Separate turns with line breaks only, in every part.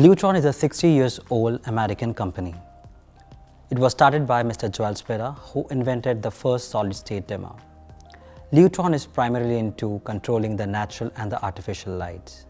Lutron is a 60 years old American company. It was started by Mr. Joel Spera, who invented the first solid-state dimmer. Lutron is primarily into controlling the natural and the artificial lights.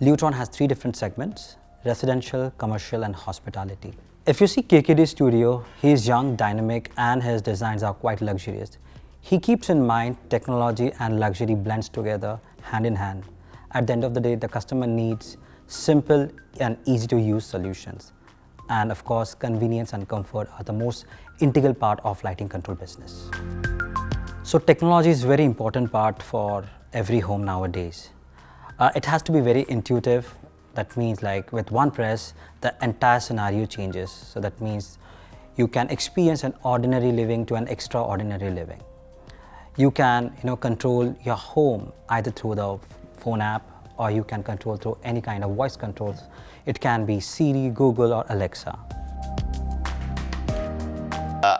Lutron has three different segments: residential, commercial, and hospitality. If you see KKD Studio, he is young, dynamic, and his designs are quite luxurious. He keeps in mind technology and luxury blends together hand in hand. At the end of the day, the customer needs simple and easy to use solutions. And of course, convenience and comfort are the most integral part of lighting control business. So technology is a very important part for every home nowadays. It has to be very intuitive. That means like with one press, the entire scenario changes. So that means you can experience an ordinary living to an extraordinary living. You can control your home either through the phone app, or you can control through any kind of voice controls. It can be Siri, Google, or Alexa.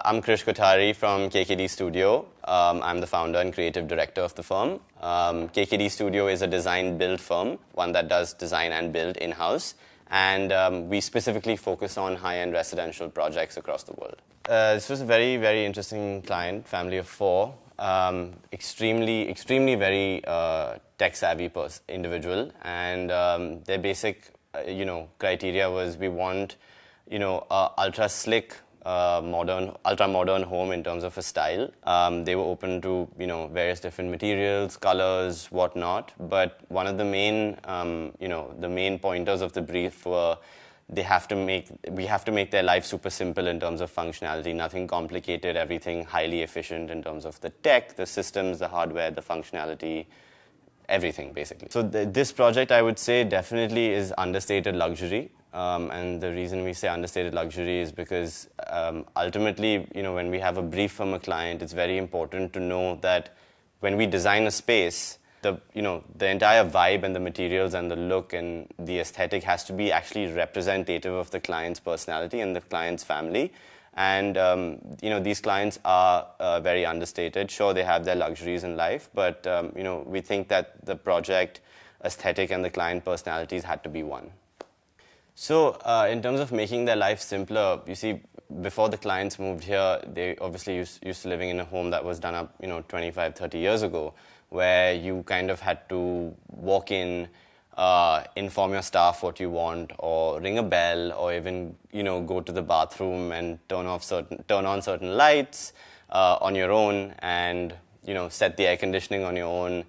I'm Krish Kothari from KKD Studio. I'm the founder and creative director of the firm. KKD Studio is a design-build firm, one that does design and build in-house. And we specifically focus on high-end residential projects across the world. This was a very, very interesting client, family of four. Extremely very tech-savvy individual, and their basic, criteria was we want, ultra-slick, ultra-modern home in terms of a style. They were open to, various different materials, colors, whatnot. But one of the main, the main pointers of the brief were we have to make their life super simple in terms of functionality, nothing complicated, everything highly efficient in terms of the tech, the systems, the hardware, the functionality, everything basically. So this project, I would say, definitely is understated luxury. And the reason we say understated luxury is because ultimately, when we have a brief from a client, it's very important to know that when we design a space, the entire vibe and the materials and the look and the aesthetic has to be actually representative of the client's personality and the client's family. And these clients are very understated. Sure, they have their luxuries in life, but we think that the project aesthetic and the client personalities had to be one. So in terms of making their life simpler, you see, before the clients moved here, they obviously used to living in a home that was done up 25, 30 years ago, where you kind of had to walk in, inform your staff what you want, or ring a bell, or even go to the bathroom and turn on certain lights on your own, and set the air conditioning on your own,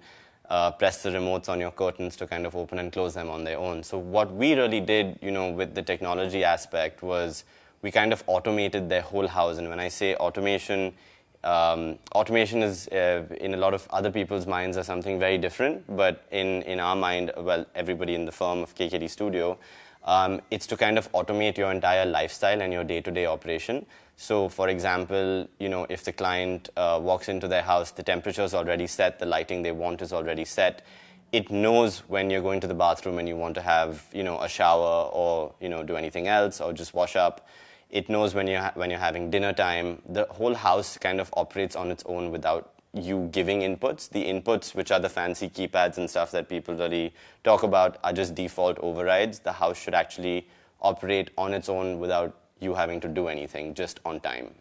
press the remotes on your curtains to kind of open and close them on their own. So what we really did, with the technology aspect was we kind of automated their whole house. And when I say automation, automation is, in a lot of other people's minds, are something very different. But in our mind, well, everybody in the firm of KKD Studio, it's to kind of automate your entire lifestyle and your day-to-day operation. So, for example, if the client walks into their house, the temperature is already set, the lighting they want is already set. It knows when you're going to the bathroom and you want to have, a shower or, do anything else or just wash up. It knows when you're having dinner time. The whole house kind of operates on its own without you giving inputs. The inputs, which are the fancy keypads and stuff that people really talk about, are just default overrides. The house should actually operate on its own without you having to do anything, just on time.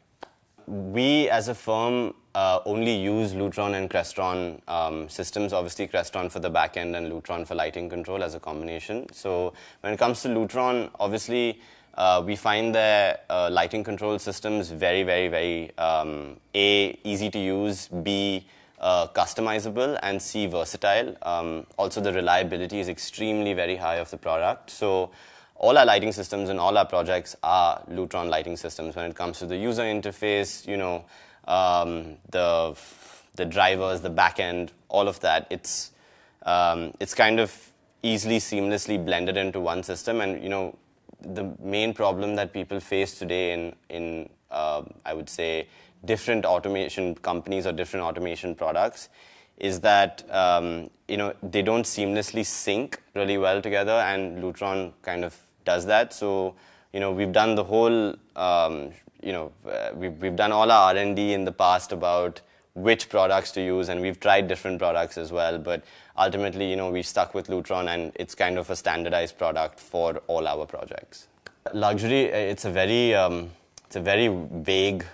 We, as a firm, only use Lutron and Crestron systems. Obviously, Crestron for the back end and Lutron for lighting control as a combination. So when it comes to Lutron, obviously, we find their lighting control systems very, very, very, A, easy to use, B, customizable, and C, versatile. Also, the reliability is extremely very high of the product. So all our lighting systems and all our projects are Lutron lighting systems. When it comes to the user interface, the drivers, the back end, all of that, it's kind of easily, seamlessly blended into one system. And, the main problem that people face today in I would say, different automation companies or different automation products is that, they don't seamlessly sync really well together, and Lutron kind of does that. So, we've done the whole, we've done all our R&D in the past about which products to use, and we've tried different products as well, but ultimately, we stuck with Lutron, and it's kind of a standardized product for all our projects. Luxury, it's a very vague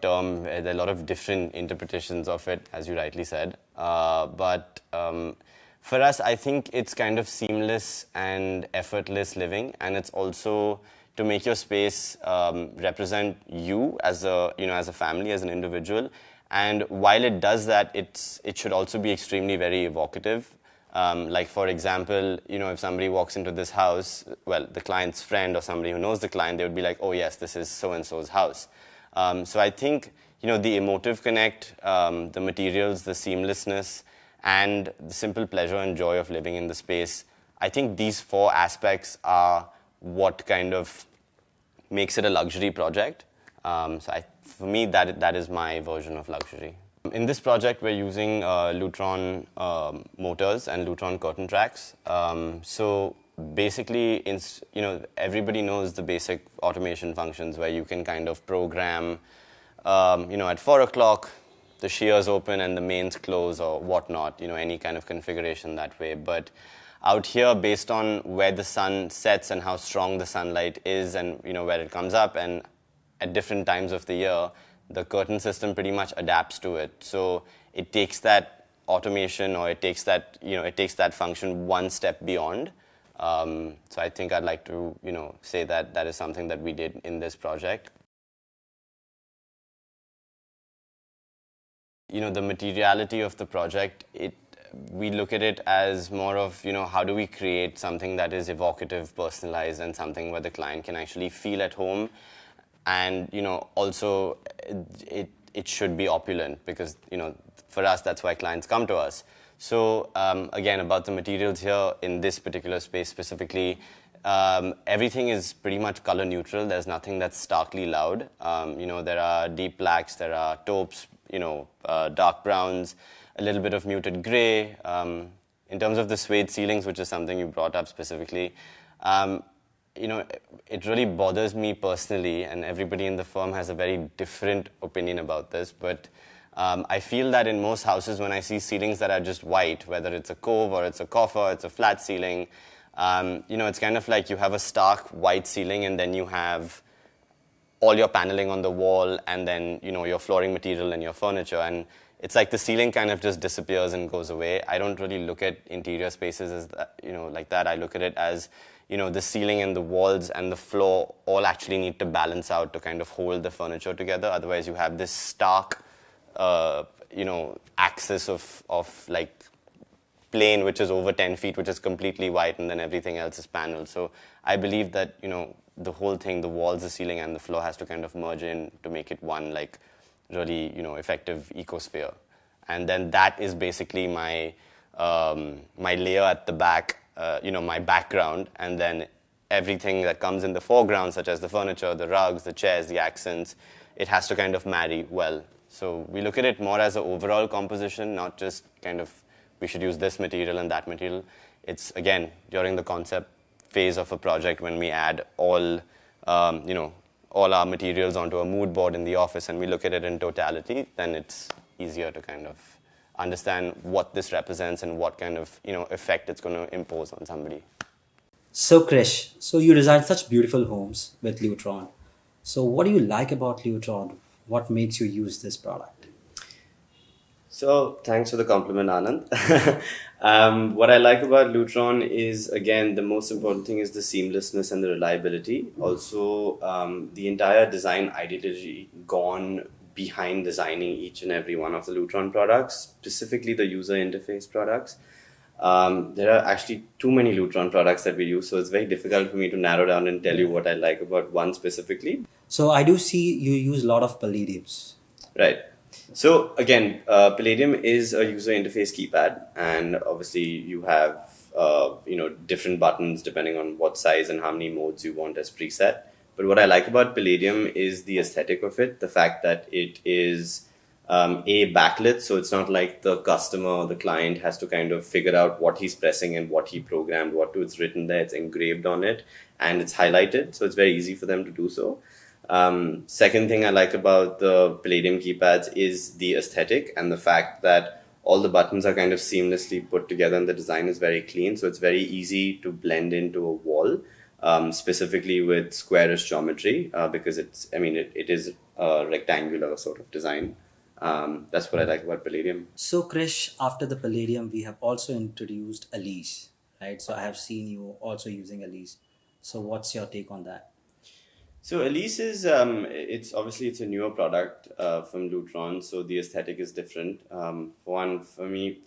term. There are a lot of different interpretations of it, as you rightly said. But for us, I think it's kind of seamless and effortless living, and it's also to make your space represent you as a family, as an individual. And while it does that, it should also be extremely very evocative. Like, for example, if somebody walks into this house, well, the client's friend or somebody who knows the client, they would be like, oh yes, this is so-and-so's house. So I think, the emotive connect, the materials, the seamlessness, and the simple pleasure and joy of living in the space, I think these 4 aspects are what kind of makes it a luxury project. For me, that is my version of luxury. In this project, we're using Lutron motors and Lutron curtain tracks. So basically, everybody knows the basic automation functions where you can kind of program, at 4 o'clock, the shears open and the mains close or whatnot, any kind of configuration that way. But out here, based on where the sun sets and how strong the sunlight is and, where it comes up, and at different times of the year, the curtain system pretty much adapts to it. So it takes that automation, or it takes that function one step beyond. So I think I'd like to, say that is something that we did in this project. The materiality of the project, we look at it as more of, how do we create something that is evocative, personalized, and something where the client can actually feel at home. And, also it should be opulent because, for us, that's why clients come to us. So, again, about the materials here in this particular space specifically, everything is pretty much color neutral. There's nothing that's starkly loud. There are deep blacks, there are taupes, dark browns, a little bit of muted gray. In terms of the suede ceilings, which is something you brought up specifically, it really bothers me personally, and everybody in the firm has a very different opinion about this, but I feel that in most houses, when I see ceilings that are just white, whether it's a cove or it's a coffer, it's a flat ceiling, it's kind of like you have a stark white ceiling and then you have all your paneling on the wall and then, your flooring material and your furniture, and it's like the ceiling kind of just disappears and goes away. I don't really look at interior spaces as that, like that. I look at it as, the ceiling and the walls and the floor all actually need to balance out to kind of hold the furniture together. Otherwise, you have this stark, axis of like plane which is over 10 feet, which is completely white, and then everything else is paneled. So I believe that, the whole thing, the walls, the ceiling, and the floor has to kind of merge in to make it one, like, really, effective ecosphere. And then that is basically my layer at the back, my background, and then everything that comes in the foreground, such as the furniture, the rugs, the chairs, the accents, it has to kind of marry well. So we look at it more as an overall composition, not just kind of, we should use this material and that material. It's, again, during the concept phase of a project when we add all our materials onto a mood board in the office and we look at it in totality, then it's easier to kind of understand what this represents and what kind of, effect it's going to impose on somebody.
So Krish, so you design such beautiful homes with Lutron. So what do you like about Lutron? What makes you use this product?
So thanks for the compliment, Anand. What I like about Lutron is, again, the most important thing is the seamlessness and the reliability. Also, the entire design ideology gone behind designing each and every one of the Lutron products, specifically the user interface products. There are actually too many Lutron products that we use, so it's very difficult for me to narrow down and tell you what I like about one specifically.
So I do see you use a lot of palladiums.
Right. So again, Palladium is a user interface keypad, and obviously you have different buttons depending on what size and how many modes you want as preset. But what I like about Palladium is the aesthetic of it, the fact that it is backlit, so it's not like the customer or the client has to kind of figure out what he's pressing and what he programmed, it's written there, it's engraved on it, and it's highlighted, so it's very easy for them to do so. Second thing I like about the Palladium keypads is the aesthetic and the fact that all the buttons are kind of seamlessly put together and the design is very clean. So it's very easy to blend into a wall, specifically with squarish geometry, because it is a rectangular sort of design. That's what I like about Palladium.
So, Krish, after the Palladium, we have also introduced Elise, right? So, I have seen you also using Elise. So, what's your take on that?
So Elise is it's a newer product from Lutron, so the aesthetic is different. For me,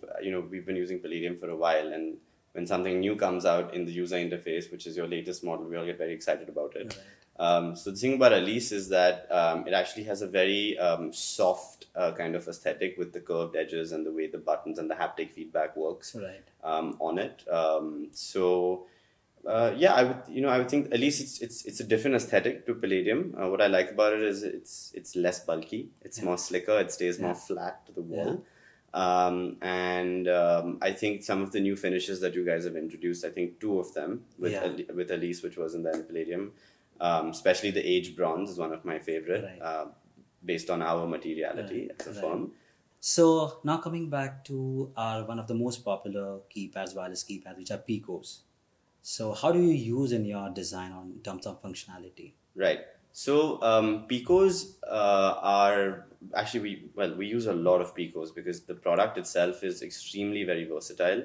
we've been using Palladium for a while, and when something new comes out in the user interface, which is your latest model, we all get very excited about it. So the thing about Elise is that it actually has a very soft kind of aesthetic with the curved edges and the way the buttons and the haptic feedback works
Right.
on it. Yeah, I would think at least it's a different aesthetic to Palladium. What I like about it is it's less bulky, it's more slicker, it stays more flat to the wall. I think some of the new finishes that you guys have introduced, I think two of them with with Elise, which wasn't there in Palladium, especially the aged bronze is one of my favorite, based on our materiality as a firm.
So, now coming back to our one of the most popular keypads, wireless keypads, which are Picos. So, how do you use in your design on in terms of functionality?
Right. So Picos are actually we use a lot of Picos because the product itself is extremely very versatile.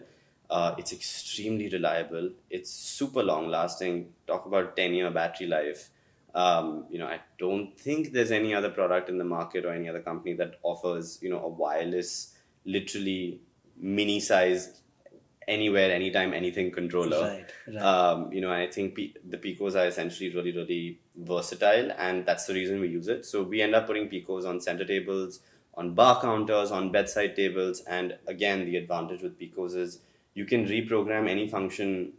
It's extremely reliable. It's super long lasting. Talk about 10-year battery life. I don't think there's any other product in the market or any other company that offers a wireless, literally mini size anywhere, anytime, anything controller.
Right.
I think the Picos are essentially really, really versatile, and that's the reason we use it. So we end up putting Picos on center tables, on bar counters, on bedside tables, and again, the advantage with Picos is you can reprogram any function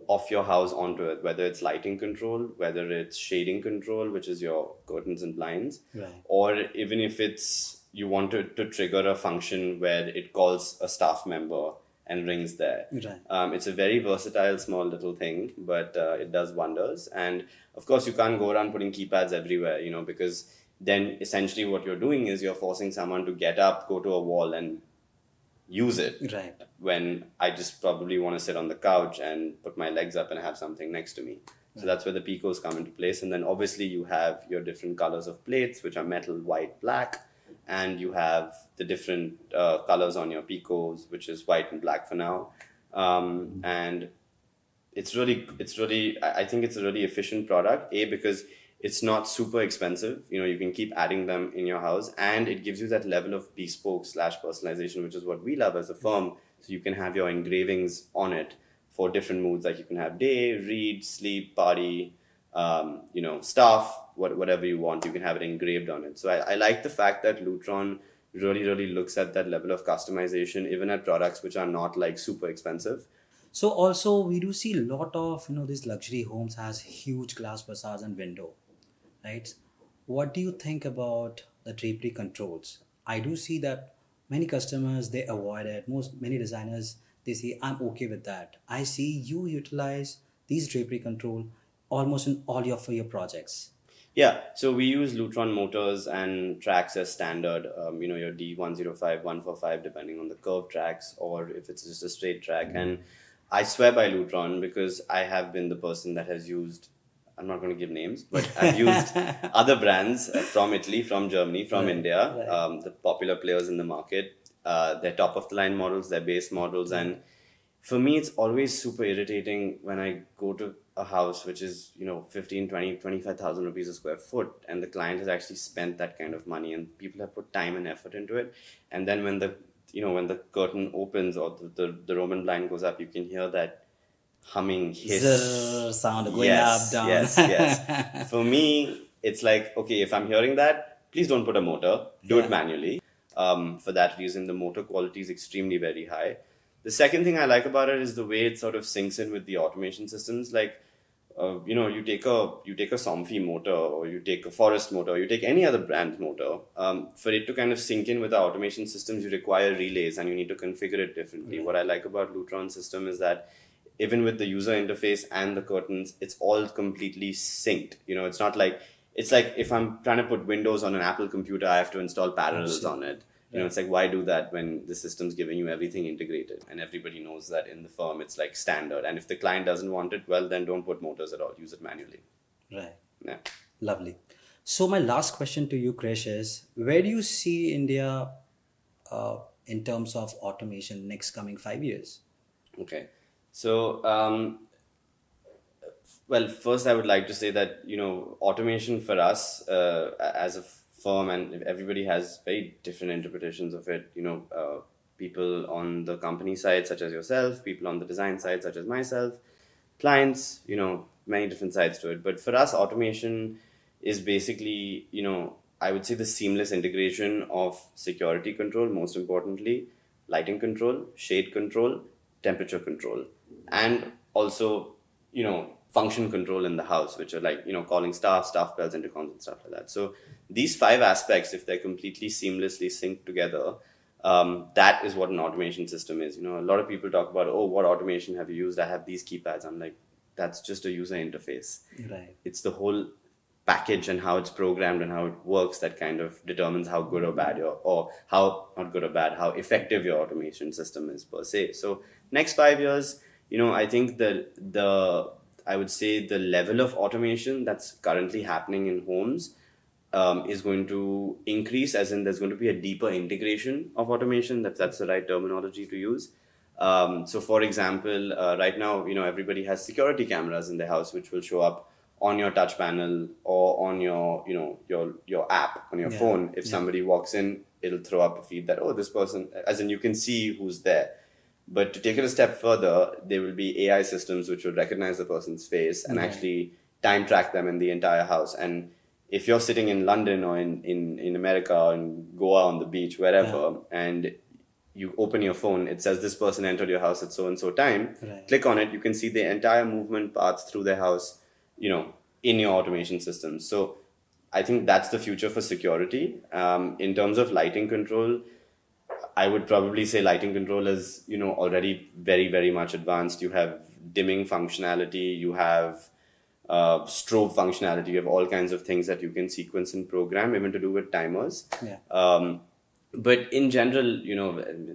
of your house onto it, whether it's lighting control, whether it's shading control, which is your curtains and blinds, or even if it's you want to trigger a function where it calls a staff member and rings there. It's a very versatile small little thing, but it does wonders. And of course, you can't go around putting keypads everywhere, because then essentially what you're doing is you're forcing someone to get up, go to a wall and use it.
Right.
When I just probably want to sit on the couch and put my legs up and have something next to me. So that's where the Picos come into place. And then obviously you have your different colors of plates, which are metal, white, black. And you have the different colors on your Picos, which is white and black for now. And I think it's a really efficient product, because it's not super expensive. You can keep adding them in your house, and it gives you that level of bespoke / personalization, which is what we love as a firm. So you can have your engravings on it for different moods, like you can have day, read, sleep, party, stuff, whatever you want, you can have it engraved on it. So I like the fact that Lutron really, really looks at that level of customization, even at products which are not like super expensive.
So also we do see a lot of these luxury homes has huge glass facades and window, right? What do you think about the drapery controls? I do see that many customers they avoid it. Many designers they say I'm okay with that. I see you utilize these drapery control almost in all for your projects.
Yeah, so we use Lutron motors and tracks as standard, your D105, 145, depending on the curved tracks, or if it's just a straight track. And I swear by Lutron because I have been the person that has used, I'm not going to give names, but I've used other brands from Italy, from Germany, from India, the popular players in the market, their top of the line models, their base models. And for me, it's always super irritating when I go to a house which is 15, 20, 25,000 rupees a square foot, and the client has actually spent that kind of money and people have put time and effort into it, and then when the curtain opens or the Roman blind goes up, you can hear that humming hiss
Zzzz sound going up, down.
Yes. For me, it's like, okay, if I'm hearing that, please don't put a motor, do it manually. For that reason, the motor quality is extremely very high. The second thing I like about it is the way it sort of syncs in with the automation systems. Like, you take a Somfy motor, or you take a Forest motor, or you take any other brand motor. For it to kind of sync in with the automation systems, you require relays and you need to configure it differently. What I like about Lutron system is that even with the user interface and the curtains, it's all completely synced. It's not like it's like if I'm trying to put Windows on an Apple computer, I have to install Parallels on it. It's like, why do that when the system's giving you everything integrated? And everybody knows that in the firm, it's like standard. And if the client doesn't want it, well, then don't put motors at all. Use it manually.
Right.
Yeah.
Lovely. So my last question to you, Krish, is where do you see India in terms of automation next coming 5 years?
Okay. So, well, first I would like to say that, automation for us as a firm, and everybody has very different interpretations of it. People on the company side, such as yourself, people on the design side, such as myself, clients, many different sides to it. But for us, automation is basically, I would say the seamless integration of security control, most importantly, lighting control, shade control, temperature control, and also, function control in the house, which are like, calling staff bells, intercoms, and stuff like that. So these 5 aspects, if they're completely seamlessly synced together, that is what an automation system is. A lot of people talk about, oh, what automation have you used? I have these keypads. I'm like, that's just a user interface.
Right.
It's the whole package and how it's programmed and how it works that kind of determines how good or bad how effective your automation system is per se. So next 5 years, I think I would say the level of automation that's currently happening in homes is going to increase, as in there's going to be a deeper integration of automation. That's the right terminology to use. So for example, right now, everybody has security cameras in their house, which will show up on your touch panel or on your, your app on your phone. If somebody walks in, it'll throw up a feed that, oh, this person, as in you can see who's there. But to take it a step further, there will be AI systems which will recognize the person's face and actually time track them in the entire house. And if you're sitting in London or in America or in Goa on the beach, wherever, and you open your phone, it says this person entered your house at so-and-so time.
Right.
Click on it, you can see the entire movement paths through their house, in your automation system. So I think that's the future for security. In terms of lighting control, I would probably say lighting control is, already very, very much advanced. You have dimming functionality, you have strobe functionality, you have all kinds of things that you can sequence and program, even to do with timers. But in general,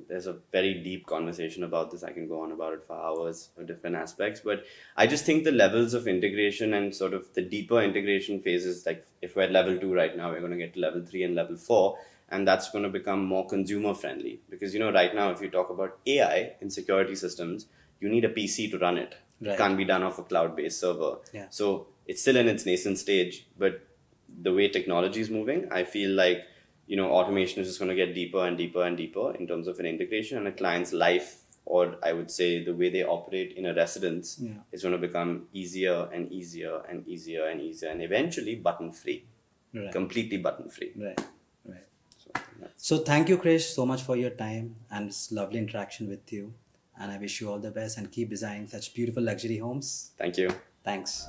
there's a very deep conversation about this. I can go on about it for hours for different aspects. But I just think the levels of integration and sort of the deeper integration phases, like if we're at level 2 right now, we're going to get to level 3 and level 4. And that's going to become more consumer friendly. Because, right now, if you talk about AI in security systems, you need a PC to run it. Right. It can't be done off a cloud-based server.
Yeah.
So it's still in its nascent stage. But the way technology is moving, I feel like, automation is just going to get deeper and deeper and deeper in terms of an integration, and a client's life, or I would say the way they operate in a residence, is going to become easier and easier and easier and easier, and eventually button-free. Right. Completely button-free.
Right. So thank you, Krish, so much for your time, and it's lovely interaction with you. And I wish you all the best and keep designing such beautiful luxury homes.
Thank you.
Thanks.